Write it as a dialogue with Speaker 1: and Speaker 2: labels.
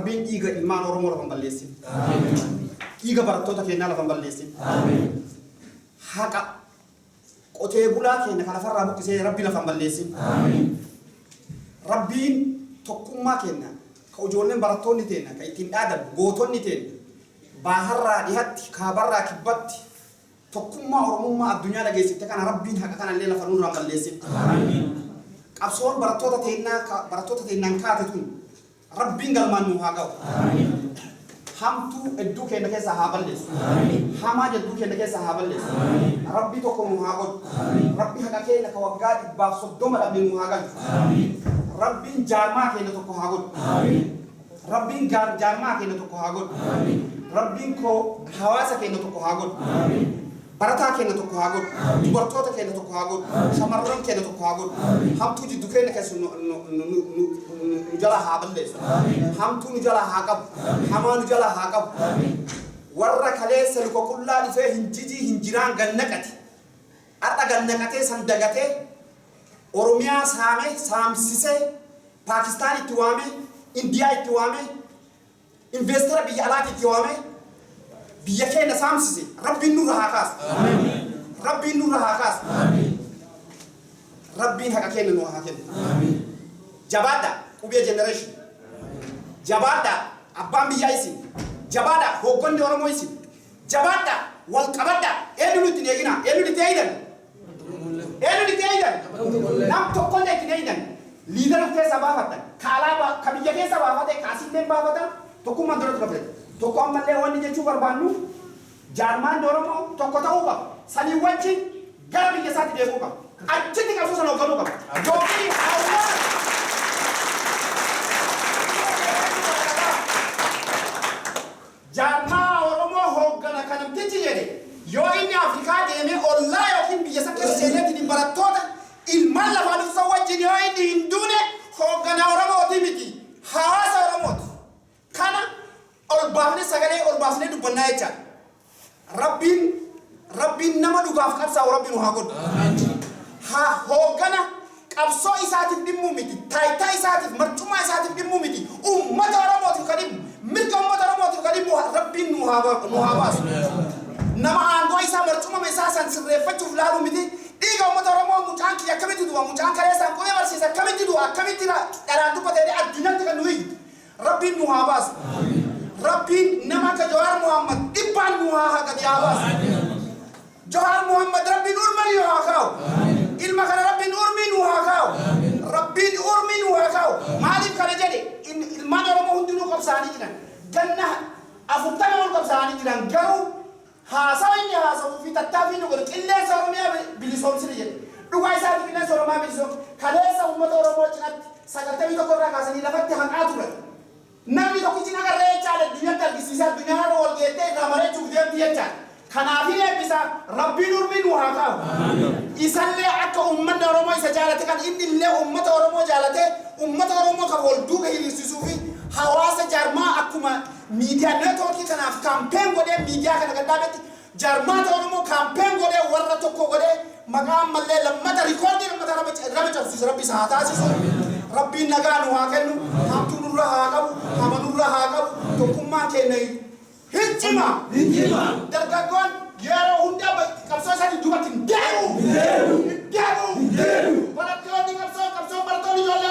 Speaker 1: Rabbiin dhiiga ilmaan Oromoo lafa balleessin. Dhiiga barattoota keenyaa lafa balleessin. Haqa qotee bulaa keenya kana farraa buqqisee Rabbi lafa balleessin. Rabbiin tokkummaa keenya ka ijoolleen barattoonni teenya ka ittiin dhaadan gootonni teenya baharraa dhihatti kaabarraa kibbatti tokkummaa Oromummaa addunyaa dhageessifte kana Rabbiin haqa kanallee lafa nurraa balleessin. Qabsoon barattoota teenyaan kaate tun Rabbiin galmaan nu haa ga'u. Hamtuu hedduu keenya keessa haa balleessu. Hamaa hedduu keenya keessa haa balleessu. Rabbi tokko nu haa godhu. Rabbi haqa keenya ka waggaa 130 dhabne nu haa galchu. Rabbiin jaarmaa keenya tokko haa godhu. Rabbiin jaarmaa keenya tokko haa godhu. Rabbiin koo hawaasa keenya tokko haa godhu. Barataa keenya tokko haa godhu. Dubartoota keenya tokko haa godhu. Shamarran keenya tokko haa godhu. Hamtuu jiddu keenya keessa nu jala haa balleessu. Hamtuu nu jala haa qabu. Hamaa nu jala haa qabu. Warra kaleessa luka qullaa dhufee hinjiraan gannaqate. Adha gannaqatee san dagatee Oromiyaa saamee saamsisee Paakistaan itti waamee Indiyaa itti waamee investara biyya alaatti itti waamee biyya keenya saamsise Rabbiin nurra haa kaasu. Rabbiin nurra haa kaasu. Rabbiin haqa keenya nu haa kennu. Jabaadha qubee generation. Jabaadha abbaan biyyaa isin. Jabaadha hoogganni Oromoo isin. Jabaadha wal qabadha eenyu nutti eegina eenyu nutti eegidan. Eenyu nutti eegidan. Nam tokkollee itti eegidan. Liidara keessa baafatan kaalaa ka biyya keessa baafate kaasillee baafatan tokkummaan dura ture. Tokko ammallee wanni jechuu barbaannu jaarmaan Oromoo tokko ta'uu qaba. Sanii wajjin gara biyya isaatti deemuu qaba. Achitti qabsoo sana hoogganuu qaba. Yookiin hawwaasa jaarmaa Oromoo hooggana kanamtichi jedhe yoo inni Afrikaa deemee ollaa yookiin biyya isa keessa seeneetiin barattoota ilmaan lafaa dhufsa wajjin yoo inni hin duune hooggana Oromooti miti. Hawaasa Oromooti. Kana ol baafnee sagalee ol baafnee dubbannaa jecha Rabbiin nama dhugaaf qabsaa'u Rabbiin haa godhu. Haa hooggana qabsoo isaatiif dhimmuu miti. Taayitaa isaatiif marcummaa isaatiif dhimmuu miti. Uummata Oromootiif kan dhimmu mirga uummata Oromootiif kan dhimmu Rabbiin nu haa baasu. Nama aangoo isaa marcummaa isaa san sirreeffachuuf laalu miti. Dhiiga uummata Oromoo mucaan kiyya akkamitti du'a mucaan kaleessaan qubee barsiisa akkamitti du'a akkamitti dharaan dubbatee addunyatti kan nu hiyyu. Rabbiin nu haa baasu. Rabbiin nama akka Jawaar Muhammad dhibbaan nu haa gadi haa baasu. Jawaar Muhammad Rabbiin urmanii nu haa kaa'u. Ilma kana Rabbiin urmii nu haa kaa'u. Rabbiin urmii nu haa kaa'u. Maaliif kana jedhe ilmaan Oromoo hundinuu qabsaanii jiran. Ganna 40 ol qabsaanii jiran garuu haasawa inni haasawuu fi tattaaffii nu godhu qilleensa Oromiyaa bilisoomsine jedhe. Dhugaa isaatti qilleensa Oromiyaa bilisoomsine kaleessa uummata Oromoo cinatti 91 irraa kaasanii lafatti hanqaa turan. Namni tokkichi nagarree jechaadha addunyatti argisiisa addunyaa wal geettee irraa mareechuuf deemti jechaadha. Kanaafii eebbisa Rabbiin urmii nu haa kaa'u. Isallee akka uummanni Oromoo isa jaalate kan inni illee uummata Oromoo jaalate uummata Oromoo kan wal duuka hiriirsisuu fi hawaasa jaarmaa akkuma miidiyaa neetwoorkii kanaaf kaampeen godhee miidiyaa kana gadhaabetti jaarmaata Oromoo kaampeen godhee warra tokko godhee maqaa ammallee lammata rikoordii lammata raba cabsiisu Rabbi isa haa taasisu. Rabbiin nagaa nu haa kennu. Hamtuu nurra haa qabu. Hama nurra haa qabu. Tokkummaan keenya hiccima. Dargaggoon yeroo hundaa qabsoo isaanii duubatti hin deemu. Barattoonni qabsoo barattoonni ijoollee